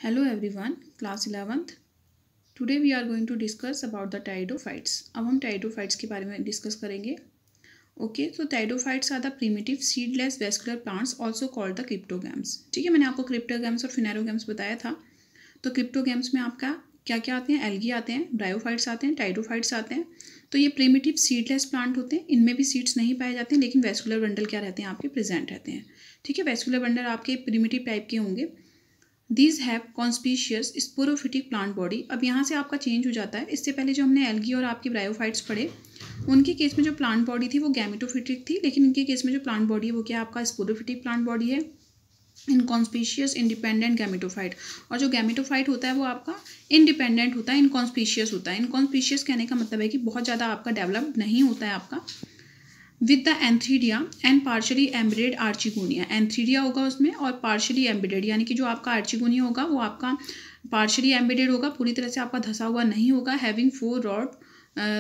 Hello everyone, class 11th. Today we are going to discuss about the pteridophytes. अब हम pteridophytes के बारे में डिस्कस करेंगे. ओके, तो pteridophytes are the primitive seedless vascular plants also called the cryptogams. ठीक है, मैंने आपको क्रिप्टोगैम्स और फिनेरोगैम्स बताया था. तो क्रिप्टोगैम्स में आपका क्या क्या आते हैं? एल्गी आते हैं, ब्रायोफाइट्स आते हैं, टाइडोफाइट्स आते हैं. तो ये प्रिमिटिव सीडलेस प्लांट होते हैं. इनमें भी सीड्स नहीं पाए जाते हैं, लेकिन वेस्कुलर बंडल क्या रहते हैं? आपके प्रेजेंट रहते हैं. ठीक है, वेस्कुलर बंडल आपके प्रिमिटिव टाइप के होंगे. These have conspicuous sporophytic plant body. अब यहाँ से आपका चेंज हो जाता है. इससे पहले जो हमने एल्गी और आपकी ब्रायोफाइट्स पढ़े, उनके केस में जो प्लांट बॉडी थी वो गैमेटोफिटिक थी, लेकिन इनके केस में जो प्लांट बॉडी है वो क्या आपका स्पोरोफिटिक प्लांट बॉडी है. इनकॉन्स्पीशियस इंडिपेंडेंट गैमेटोफाइट. और जो गैमेटोफाइट होता है वो आपका इंडिपेंडेंट होता है, इनकॉन्स्पीशियस होता है. इनकॉन्स्पीशियस कहने का मतलब है कि बहुत ज़्यादा आपका डेवलप्ड नहीं होता है आपका. With the antheridia and partially embedded archegonia. Antheridia होगा उसमें और पार्शली एम्बेडेड, यानी कि जो आपका आर्चिगोनिया होगा वो आपका पार्शली एम्बेडेड होगा, पूरी तरह से आपका धसा हुआ नहीं होगा. Having 4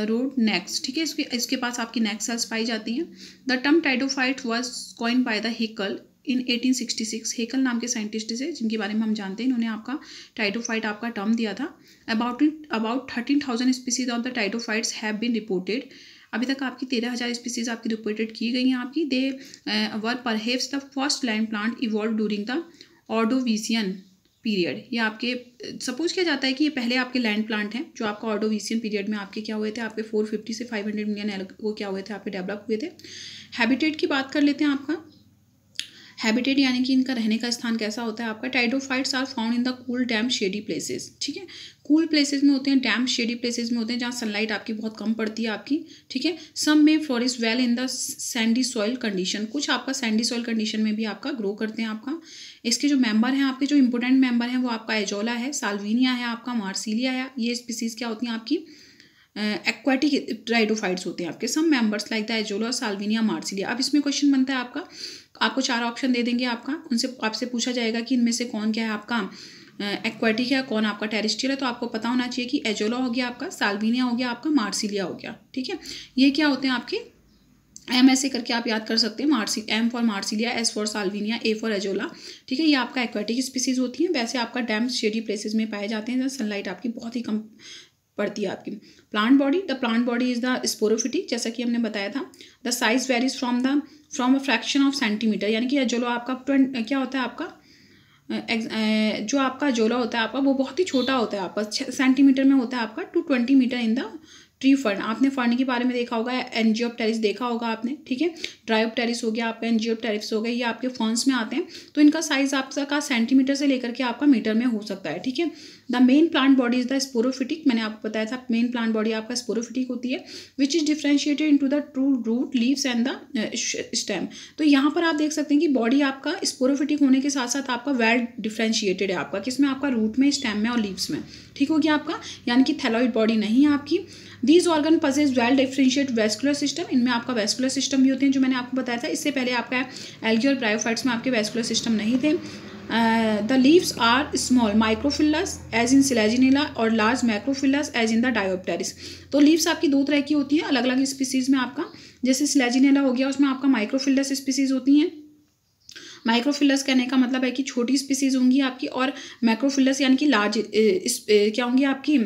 road next. ठीक है, इसके पास आपकी नेक सेल्स पाई जाती हैं. The term pteridophyte was coined by the Haeckel in 1866. Haeckel नाम के साइंटिस्ट से जिनके बारे में हम जानते हैं, इन्होंने आपका टाइडोफाइट आपका टर्म दिया था. About 13,000 species of the pteridophytes have been reported. अभी तक आपकी 13,000 स्पीसीज आपकी रिपोर्टेड की गई हैं आपकी. They were perhaps the first land plant evolve during the Ordovician period. ये आपके सपोज किया जाता है कि ये पहले आपके लैंड प्लांट हैं जो आपका ऑर्डोविशियन पीरियड में आपके क्या हुए थे, आपके 450 से 500 मिलियन वो क्या हुए थे, आपके डेवलप हुए थे. हैबिटेट की बात कर लेते हैं. आपका हैबिटेट यानी कि इनका रहने का स्थान कैसा होता है आपका. Pteridophytes are found in the cool damp shady places. ठीक है, कूल प्लेसेस में होते हैं, डैम शेडी प्लेसेस में होते हैं जहाँ सनलाइट आपकी बहुत कम पड़ती है आपकी. ठीक है, सम में flourish well in the Sandy soil condition. कुछ आपका सैंडी सॉइल कंडीशन में भी आपका ग्रो करते हैं आपका. इसके जो मेंबर हैं आपके, जो इंपॉर्टेंट मेंबर हैं वो आपका एजोला है, साल्विनिया है, आपका मार्सिलिया है. ये स्पीसीज क्या होती हैं आपकी? एक्वाटिक टाइडोफाइट्स होते हैं आपके. Some members like the azolla, salvinia, marsilea. अब इसमें क्वेश्चन बनता है आपका, आपको 4 ऑप्शन दे देंगे आपका. उनसे आपसे पूछा जाएगा कि इनमें से कौन क्या है आपका एक्वाटिक है, कौन आपका टेरेस्ट्रियल है. तो आपको पता होना चाहिए कि एजोला हो गया आपका, साल्विनिया हो गया आपका, मार्सिलिया हो गया. ठीक है, ये क्या होते हैं आपके एम ऐसे करके आप याद कर सकते हैं. M for marsilea, S for salvinia, A for azolla. ठीक है, ये आपका एक्वाटिक स्पीसीज होती हैं. वैसे आपका डैम शेडी प्लेसेस में पाए जाते हैं जहाँ सनलाइट आपकी बहुत ही कम पड़ती है आपकी. Plant body. The plant body is the sporophytic, जैसा कि हमने बताया था. The size varies from a fraction of centimetre. यानी कि एजोला आपका क्या होता है आपका जो आपका एजोला होता है आपका वो बहुत ही छोटा होता है आपका, सेंटीमीटर में होता है आपका, 220 metre in the tree fern. आपने फर्न के बारे में देखा होगा, एंजियोप्टेरिस देखा होगा आपने. ठीक है, ड्रायोप्टेरिस हो गया आपका, एंजियोप्टेरिस हो गया, ये आपके फर्न्स में आते हैं. तो इनका साइज आपका सेंटीमीटर से लेकर के आपका मीटर में हो सकता है. ठीक है, the main plant body is the sporophytic. मैंने आपको बताया था मेन प्लांट बॉडी आपका स्पोरोफिटिक होती है, which is differentiated into the true root, leaves and the stem. तो यहाँ पर आप देख सकते हैं कि बॉडी आपका स्पोरोफिटिक होने के साथ साथ आपका वेल डिफ्रेंशिएटेड है आपका. किसमें? आपका रूट में, स्टेम में और लीव्स में. ठीक हो गया आपका, यानी कि थैलॉइड बॉडी नहीं है आपकी. These organ possess well differentiate vascular system. इनमें आपका वेस्कुलर सिस्टम भी होते हैं जो मैंने आपको बताया था. इससे पहले आपका एल्गी और ब्रायोफाइट्स में आपके वेस्कुलर सिस्टम नहीं थे. The leaves are small microphylls as in selaginella और large macrophylls as in the dryopteris. तो लीव्स आपकी 2 तरह की होती है अलग अलग स्पीसीज में आपका. जैसे सिलेजिनेला हो गया, उसमें आपका माइक्रोफिलस स्पीसीज होती हैं. माइक्रोफिलस कहने का मतलब है कि छोटी स्पीसीज होंगी आपकी, और मैक्रोफिलस यानी कि लार्ज क्या होंगी आपकी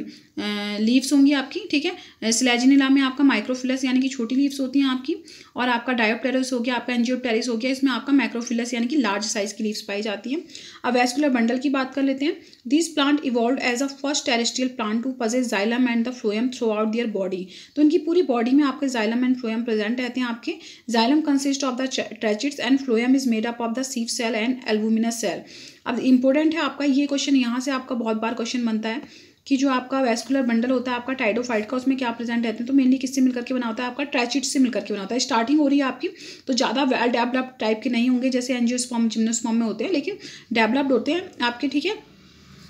लीव्स होंगी आपकी. ठीक है, सिलेजिनेला में आपका माइक्रोफिलस यानी कि छोटी लीव्स होती हैं आपकी, और आपका डायोप्टेरिस हो गया, आपका एंजियोप्टेरिस हो गया, इसमें आपका मैक्रोफिलस यानी कि लार्ज साइज की लीव्स पाई जाती हैं. अब वेस्कुलर बंडल की बात कर लेते हैं. This plant evolve as a first terrestrial plant to possess xylem and the phloem throughout their body. तो इनकी पूरी बॉडी में आपके जाइलम एंड फ्लोएम प्रेजेंट रहते हैं आपके. Xylem consist of the tracheids and phloem is made up of the sieve cell and albuminous cell. अब important है आपका ये क्वेश्चन, यहाँ से आपका बहुत बार क्वेश्चन बनता है कि जो आपका वेस्कुलर बंडल होता है आपका टाइडोफाइट का, उसमें क्या प्रेजेंट रहते हैं. तो मेनली किससे मिलकर के बना होता है आपका? ट्रैचिड्स से मिलकर के बना होता है. स्टार्टिंग हो रही है आपकी, तो ज़्यादा वेल डेवलप्ड टाइप के नहीं होंगे जैसे एंजियोस्पर्म, जिम्नोस्पर्म में होते हैं, लेकिन डेवलप्ड होते हैं आपके. ठीक है,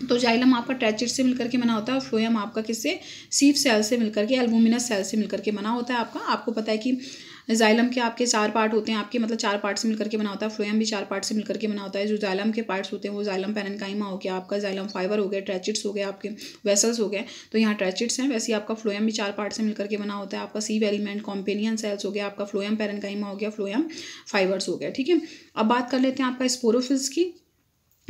तो जाइलम आपका ट्रैचिड से मिलकर के बना होता है, और फ्लोएम आपका किससे? सीव सेल से मिलकर के, एल्बुमिनस सेल से मिलकर के बना होता है आपका. आपको पता है कि जाइलम के आपके 4 पार्ट होते हैं आपके, मतलब 4 पार्ट से मिलकर के बना होता है. फ्लोएम भी 4 पार्ट से मिलकर के बना होता है. जो जाइलम के पार्ट्स होते हैं वो जाइलम पैरेन्काइमा हो गया आपका, जाइलम फाइबर हो गया, ट्रैचिड्स हो गया, आपके वेसल्स हो गए. तो यहाँ ट्रैचिड्स हैं. वैसे आपका फ्लोएम भी 4 पार्ट से मिलकर के बना होता है आपका. सीव एलिमेंट, कॉम्पेनियन सेल्स हो गया आपका, फ्लोएम पैरेन्काइमा हो गया, फ्लोएम फाइबर्स हो गया. ठीक है, अब बात कर लेते हैं आपका स्पोरोफिल्स की.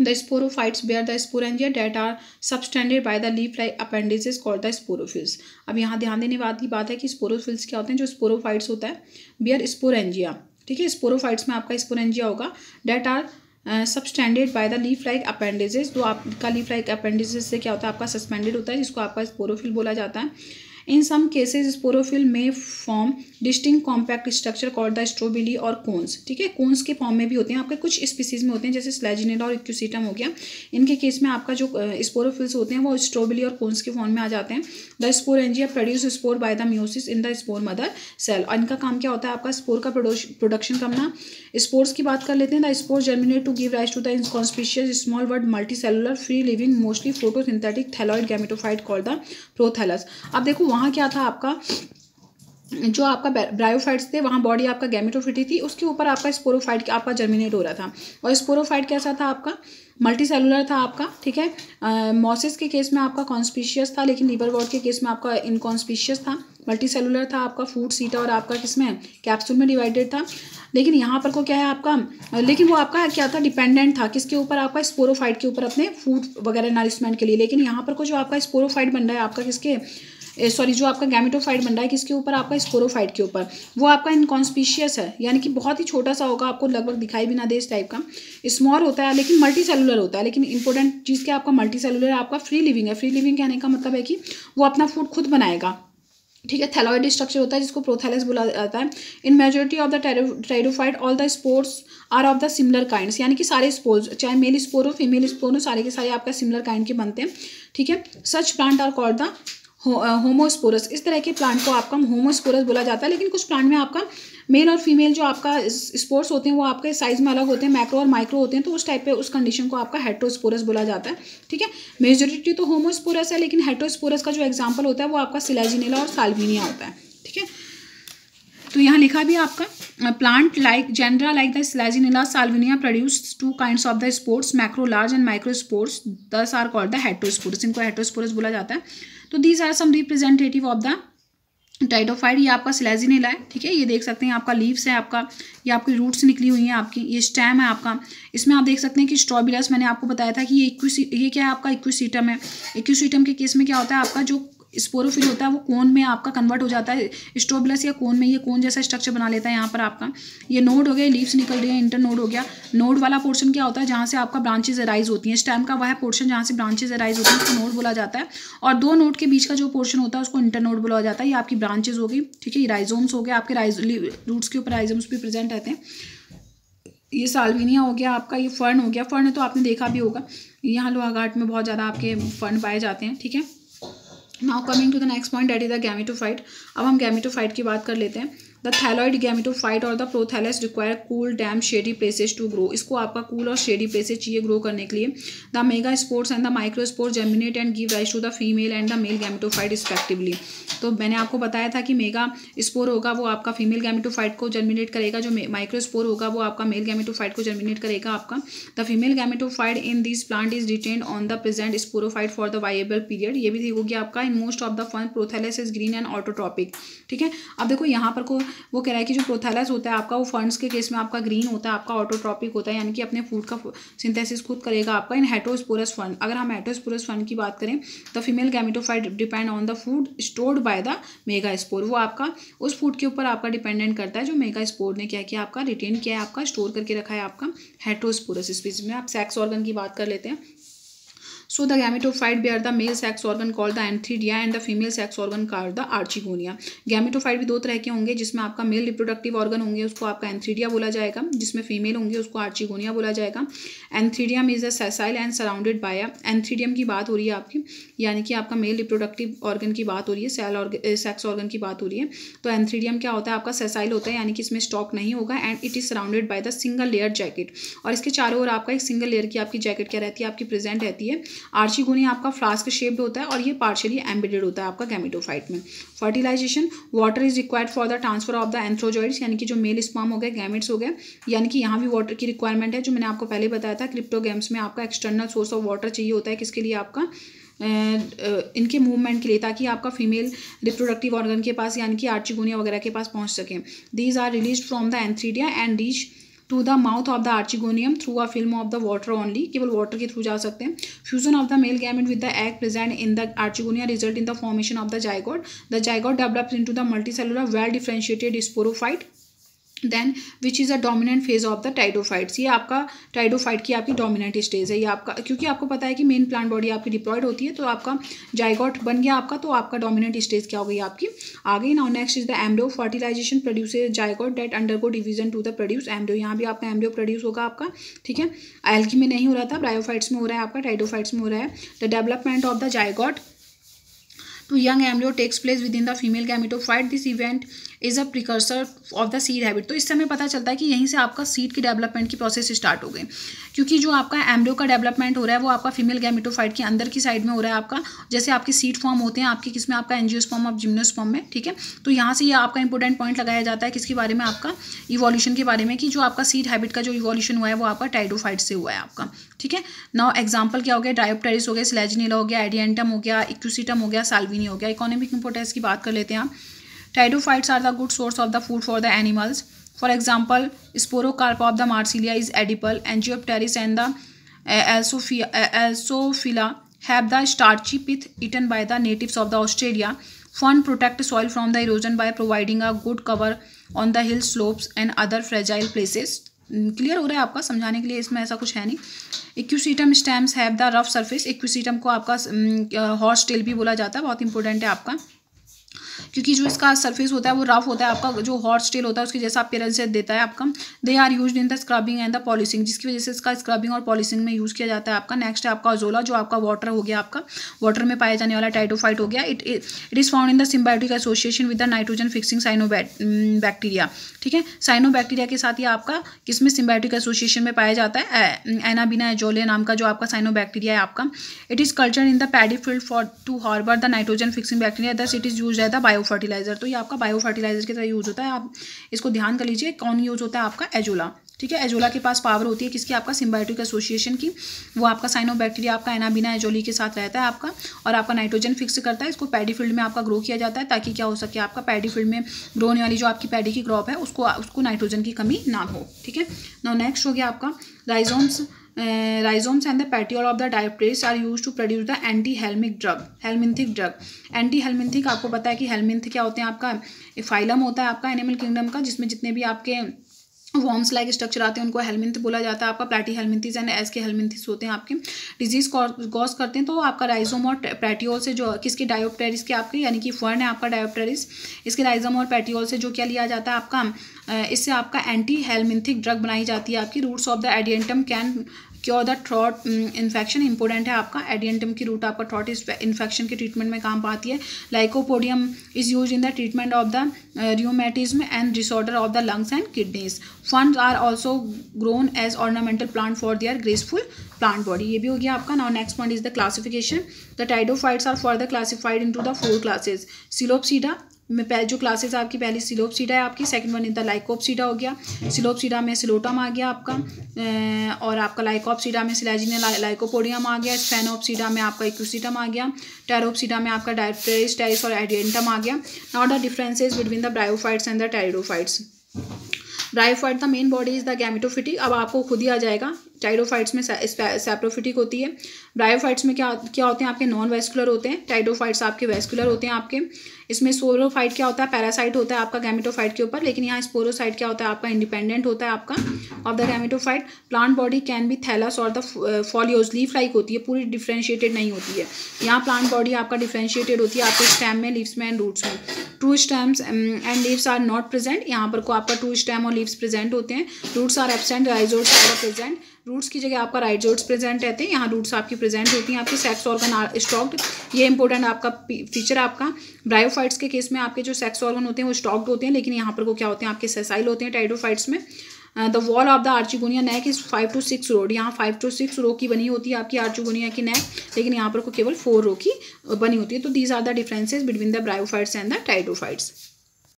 The sporophytes bear the sporangia that are subtended by the leaf-like appendages called the sporophylls. अब यहाँ ध्यान देने की बात है कि स्पोरोफिल्स क्या होते हैं, जो स्पोरोफाइट्स होता है bear sporangia, ठीक है, स्पोरोफाइट्स में आपका स्पोरेंजिया होगा, that are subtended by the leaf-like appendages, जो आपका leaf-like appendages से क्या होता है, आपका सस्पेंडेड होता है, जिसको आपका स्पोरोफिल बोला जाता है. In some cases sporophyll may form distinct compact structure called the strobili और cones, ठीक है, कोन्स के फॉर्म में भी होते हैं आपके, कुछ स्पीसीज में होते हैं, जैसे स्लैजिनेला और इक्यूसीटम हो गया. इनके केस में आपका जो स्पोरोफिल्स होते हैं वो स्ट्रोबिली और कोन्स के फॉर्म में आ जाते हैं. The sporangia produce spore by the meiosis in the spore mother cell. और इनका काम क्या होता है, आपका स्पोर का प्रोडक्शन करना. स्पोर्स की बात कर लेते हैं. The spore germinate to give rise to the inconspicuous small but multicellular free living mostly photosynthetic thalloid gametophyte called the prothallus. अब देखो वहाँ क्या था, आपका जो आपका ब्रायोफाइट्स थे, वहाँ बॉडी आपका गैमेटोफिटी थी, उसके ऊपर आपका स्पोरोफाइट आपका जर्मिनेट हो रहा था. और स्पोरोफाइट कैसा था, आपका मल्टी सेलुलर था आपका, ठीक है. मॉसिस के केस में आपका कॉन्स्पिशियस था, लेकिन लिवरवॉर्ट के केस में आपका इनकॉन्स्पिशियस था. मल्टी सेलुलर था आपका, फूड सीटा और आपका किसमें कैप्सूल में डिवाइडेड था. लेकिन यहाँ पर को क्या है आपका, लेकिन वो आपका क्या था, डिपेंडेंट था किसके ऊपर, आपका स्पोरोफाइट के ऊपर, अपने फूड वगैरह नरिशमेंट के लिए. लेकिन यहाँ पर को जो आपका स्पोरोफाइट बन रहा है आपका किसके, जो आपका गैमेटोफाइट बन रहा है किसके ऊपर, आपका स्पोरोफाइट के ऊपर. वो आपका इनकॉन्स्पिशियस है, यानी कि बहुत ही छोटा सा होगा, आपको लगभग दिखाई भी ना दे इस टाइप का. स्मॉल होता है लेकिन मल्टी सेलुलर होता है. लेकिन इंपॉर्टेंट चीज़ क्या, आपका मल्टी सेलुलर है, आपका फ्री लिविंग है. फ्री लिविंग कहने का मतलब है कि वो अपना फूड खुद बनाएगा, ठीक है. थैलॉइड स्ट्रक्चर होता है जिसको प्रोथैलस बोला जाता है. In majority of the pteridophyte all the spores are of the similar kinds, यानी कि सारे स्पोर्स, चाहे मेल स्पोर हो फीमेल स्पोर हो, सारे के सारे आपका सिमिलर काइंड के बनते हैं, ठीक है. Such plant are called the homosporous. इस तरह के प्लांट को आपका होमोस्पोरस बोला जाता है. लेकिन कुछ प्लांट में आपका मेल और फीमेल जो आपका स्पोर्स होते हैं वो आपके साइज में अलग होते हैं, मैक्रो और माइक्रो होते हैं, तो उस टाइप पे उस कंडीशन को आपका हेटेरोस्पोरस बोला जाता है, ठीक है. मेजोरिटी तो होमोस्पोरस है, लेकिन हेटेरोस्पोरस का जो एग्जाम्पल होता है वो आपका सिलेजिनेला और साल्विनिया होता है, ठीक है. तो यहाँ लिखा भी आपका plant like genera like the Selaginella Salvinia produce two kinds of the spores, macro large and micro spores, these are called the heterosporous. इनको हेटेरोस्पोरस बोला जाता है. तो these are some representative of the pteridophyte. ये आपका स्लैजिनेला है, ठीक है. ये देख सकते हैं आपका लीव्स है, आपका ये आपकी रूट्स निकली हुई हैं आपकी, ये स्टेम है आपका. इसमें आप देख सकते हैं कि स्ट्रॉबिलस, मैंने आपको बताया था कि ये क्या है, आपका इक्विसीटम है. इक्विसीटम के केस में क्या होता है, आपका जो स्पोरोफिल होता है वो कोन में आपका कन्वर्ट हो जाता है. स्ट्रोबिलस या कोन में ये कोन जैसा स्ट्रक्चर बना लेता है. यहाँ पर आपका ये नोड हो गया, लीव्स निकल रही है, इंटर नोड हो गया. नोड वाला पोर्शन क्या होता है, जहाँ से आपका ब्रांचेज अराइज होती हैं. स्टेम का वह पोर्शन जहाँ से ब्रांचेज अराइज होती हैं उसको नोड बोला जाता है. और दो नोड के बीच का जो पोर्शन होता है उसको इंटर नोड बोला जाता है. ये आपकी ब्रांचेज होगी, ठीक है. ये राइजोम्स हो गया, आपके रूट्स के ऊपर राइजोम्स भी प्रेजेंट रहते हैं. ये साल्विनिया हो गया आपका, ये फर्न हो गया. फर्न तो आपने देखा भी होगा, यहाँ लोहाघाट में बहुत ज़्यादा आपके फर्न पाए जाते हैं, ठीक है. Now coming to the next point, that is the gametophyte. अब हम गैमेटोफाइट की बात कर लेते हैं. द थैलॉइड गैमेटोफाइट और the prothallus require cool damp shady places to grow. इसको आपका कूल और शेडी प्लेसेस चाहिए ग्रो करने के लिए. The megaspores and the microspore germinate and give rise to the female and the male gametophyte respectively. तो मैंने आपको बताया था कि मेगा स्पोर होगा वो आपका फीमेल गैमेटोफाइट को जर्मिनेट करेगा, जो माइक्रोस्पोर होगा वो आपका मेल गैमेटोफाइट को जर्मिनेट करेगा आपका. The female gametophyte in this plant is retained on the present sporophyte for the viable period. ये भी होगी आपका. In most of the fern prothallus is green and autotrophic, ठीक है. अब देखो यहाँ पर को वो कह रहा है कि जो प्रोथैलस होता है आपका वो फर्न्स के केस में आपका ग्रीन होता है, आपका ऑटोट्रॉपिक होता है, यानी कि अपने फूड का सिंथेसिस खुद करेगा आपका. इन हेटेरोस्पोरस फर्न, अगर हम हेटेरोस्पोरस फर्न की बात करें, the female gametophyte depend on the food stored by the mega spore. वो आपका उस फूड के ऊपर आपका डिपेंडेंट करता है जो मेगा स्पोर ने क्या किया, आपका रिटेन किया है, आपका स्टोर करके रखा है आपका हेटेरोस्पोरस स्पीसीज में. आप सेक्स ऑर्गन की बात कर लेते हैं. So the gametophyte bear the male sex organ called the antheridia and the female sex organ called the archegonia. Gametophyte भी दो तरह के होंगे, जिसमें आपका मेल रिप्रोडक्टिव ऑर्गन होंगे उसको आपका एंथ्रीडिया बोला जाएगा, जिसमें फीमेल होंगे उसको आर्चिगोनिया बोला जाएगा. Antheridium is a sessile and surrounded by antheridium की बात हो रही है आपकी, यानी कि आपका मेल रिप्रोडक्टिव ऑर्गन की बात हो रही है, सेक्स ऑर्गन की बात हो रही है. तो एंथ्रीडियम क्या होता है, आपका सेसाइल होता है, यानी कि इसमें स्टॉक नहीं होगा. And it is surrounded by the single layer jacket. और इसके चारों ओर आपका एक सिंगल लेयर की आपकी जैकेट क्या रहती है, आपकी प्रेजेंट रहती है. आर्चिगोनिया आपका फ्लास्क शेप्ड होता है और ये पार्शियली एम्बेडेड होता है आपका गैमेटोफाइट में. Fertilization, water is required for the transfer of the antherozoids, यानी कि जो मेल स्पर्म हो गए, गैमेट्स हो गए, यानी कि यहाँ भी वाटर की रिक्वायरमेंट है, जो मैंने आपको पहले बताया था. क्रिप्टोगैम्स में आपका एक्सटर्नल सोर्स ऑफ वाटर चाहिए होता है, किसके लिए, आपका इनके मूवमेंट के लिए, ताकि आपका फीमेल रिप्रोडक्टिव ऑर्गन के पास यानी कि आर्चिगोनिया वगैरह के पास पहुंच सकें. These are release from the antheridia and reach to the mouth of the archegonium through a film of the water only, केवल वाटर के थ्रू जा सकते हैं। Fusion of the male gamete with the egg present in the archegonia result in the formation of the zygote. The zygote develops into the multicellular well differentiated sporophyte then which is a dominant phase of the pteridophytes. ये आपका टाइडोफाइट की आपकी dominant stage है। ये आपका, क्योंकि आपको पता है कि मेन प्लांट बॉडी आपकी डिप्लॉयड होती है, तो आपका जाइगोट बन गया आपका, तो आपका डोमिनेंट स्टेज क्या हो गई आपकी आ गई। Now next is the embryo. Fertilization produces zygote that undergo division to the produce embryo. यहाँ भी आपका एम्ब्रियो प्रोड्यूस होगा आपका, ठीक है। एल्गी में नहीं हो रहा था, ब्रायोफाइट्स में हो रहा है आपका, टाइडोफाइट्स में हो रहा है। The development of the zygote to young embryo takes place within the female gametophyte. This event is a precursor of the seed habit. तो इससे हमें पता चलता है कि यहीं से आपका सीड की डेवलपमेंट की प्रोसेस स्टार्ट हो गई, क्योंकि जो आपका एम्ब्रियो का डेवलपमेंट हो रहा है वो आपका फीमेल गैमेटोफाइट के अंदर की साइड में हो रहा है आपका। जैसे आपके सीड फॉर्म होते हैं आपके किसमें, आपका एंजियोस्पर्म और जिम्नोस्पर्म में, ठीक है। तो यहाँ से ये आपका इंपॉर्टेंट पॉइंट लगाया जाता है किसके बारे में, आपका इवोल्यूशन के बारे में, कि जो आपका सीड हैबिट का जो इवोल्यूशन हुआ है वो आपका टाइडोफाइट से हुआ है आपका, ठीक है। नाउ एग्जाम्पल क्या हो गया, डायोप्टेरिस हो गया, स्लेजिनिला हो गया, एडियंटम हो गया, इक्विसिटम हो गया, साल्विनी हो गया। इकोनॉमिक इंपोर्टेंस की बात कर लेते हैं आप। Pteridophytes are the good source of the food for the animals. For example sporocarp of the Marsilea is edible, Angiopteris and the Alsophila have the starchy pith eaten by the natives of the Australia. Fern protect soil from the erosion by providing a good cover on the hill slopes and other fragile places. Clear हो रहा है आपका, समझाने के लिए इसमें ऐसा कुछ है नहीं। Equisetum stems have the rough surface. Equisetum को आपका हॉर्स टेल भी बोला जाता है, बहुत इंपॉर्टेंट है आपका, क्योंकि जो इसका सरफेस होता है वो रफ होता है आपका, जो हॉर्स टेल होता है उसके जैसा अपीयरेंस देता है आपका। They are used in the scrubbing and the polishing, जिसकी वजह से इसका स्क्रबिंग और पॉलिशिंग में यूज़ किया जाता है आपका। नेक्स्ट है आपका अजोला, जो आपका वाटर हो गया आपका, वाटर में पाया जाने वाला टाइडोफाइट हो गया। It is found in the symbiotic association with the nitrogen fixing cyanobacteria, ठीक है। साइनोबैक्टीरिया के साथ ये आपका किसमें सिम्बायोटिक एसोसिएशन में पाया जाता है, एनाबिना एजोले नाम का जो आपका साइनोबैक्टीरिया है आपका। It is culture in the paddy field for to harbour the nitrogen fixing bacteria, thus it is use as the bio fertilizer. तो ये आपका बायो फर्टिलाइजर की तरह यूज़ होता है, आप इसको ध्यान कर लीजिए। कौन यूज़ होता है आपका, एजोला, ठीक है। एजोला के पास पावर होती है किसकी, आपका सिम्बायोटिक एसोसिएशन की। वो आपका साइनोबैक्टीरिया आपका एनाबिना एजोली के साथ रहता है आपका, और आपका नाइट्रोजन फिक्स करता है। इसको पैडी फील्ड में आपका ग्रो किया जाता है, ताकि क्या हो सके, आपका पैडी फील्ड में ग्रो होने वाली जो आपकी पैडी की क्रॉप है उसको नाइट्रोजन की कमी ना हो, ठीक है। नाउ नेक्स्ट हो गया आपका rhizomes and the petiole of the diapteris are used to produce the anti-helminthic drug। Anti-helminthic आपको पता है कि हेलमिंथ क्या होते हैं, आपका फाइलम होता है आपका एनिमल किंगडम का, जिसमें जितने भी आपके वॉर्म्स लाइक स्ट्रक्चर आते हैं उनको हेलमिंथ बोला जाता है आपका। प्लेटी हेलमिंथिस एंड एस के हेलमिंथिस होते हैं आपके, डिजीज कॉज करते हैं। तो आपका राइजोम और पैटियोल से जो किसके, डायोप्टेरिस के आपके, यानी कि फर्न है आपका डायोप्टेरिस, इसके राइजोम और पैटियोल से जो क्या लिया जाता है आपका, इससे आपका एंटी हेलमिंथिक ड्रग बनाई जाती है आपकी। Roots of the adiantum can cure the throat infection, important है आपका। एडियंटम की रूट आपका थ्रॉट इन्फेक्शन के ट्रीटमेंट में काम आती है। Lycopodium is use in the treatment of the rheumatism and disorder of the lungs and kidneys. Ferns are also grown as ornamental plant for their graceful plant body. ये भी हो गया आपका। Now next point is the classification. The pteridophytes are further classified into the 4 classes. Coelopsida में जो classes आपकी, पहली सिलोपसीडा है आपकी, second one is the Lycopsida हो गया। सिलोपसीडा में सिलोटम आ गया आपका, और आपका लाइकोपसीडा में सिलाजिना लाइकोपोडियम आ गया। स्फेनोपसीडा में आपका इक्विसिटम आ गया। टेरोपसीडा में आपका डायप्टेरिस, टेरिस और एडियंटम आ गया। Now the differences between the bryophytes and the pteridophytes. Bryophyte the main body is the gametophytic. अब आपको खुद ही आ जाएगा, टाइडोफाइट्स में सैप्रोफिटिक होती है। ब्रायोफाइट्स में क्या होते हैं आपके, नॉन वेस्कुलर होते हैं। टाइडोफाइट्स आपके वेस्कुलर होते हैं आपके। इसमें स्पोरोफाइट क्या होता है, पैरासाइट होता है आपका गैमेटोफाइट के ऊपर, लेकिन यहाँ स्पोरोसाइट क्या होता है आपका, इंडिपेंडेंट होता है आपका of the gametophyte. Plant body can be thallus और द फॉलियोज, लीफ लाइक होती है, पूरी डिफ्रेंशिएटेड नहीं होती है। यहाँ प्लांट बॉडी आपका डिफ्रेंशिएटेड होती है आपके स्टेम में, लीव्स में एंड रूट्स में। True stems and leaves are not present, यहाँ पर को आपका ट्रू स्टेम और लीव्स प्रेजेंट होते हैं। Roots are absent, rhizoids are present. Roots की जगह आपका राइजोट्स प्रेजेंट रहते हैं, यहाँ रूट्स आपकी प्रेजेंट होती हैं। आपके सेक्स ऑर्गन आर स्टॉक्ड, ये इंपॉर्टेंट आपका फीचर आपका। ब्रायोफाइट्स के केस में आपके जो सेक्स ऑर्गन होते हैं वो स्टॉक्ड होते हैं, लेकिन यहाँ पर को क्या होते हैं आपके सेसाइल होते हैं टाइडोफाइट्स में। The wall of the archegonia neck is 5 to 6 रो, यहाँ 5 to 6 रो की बनी होती है आपकी आर्चिगोनिया की नेक, लेकिन यहाँ पर को केवल 4 रो की बनी होती है। तो these are the differences between the bryophytes and the टाइडोफाइट्स।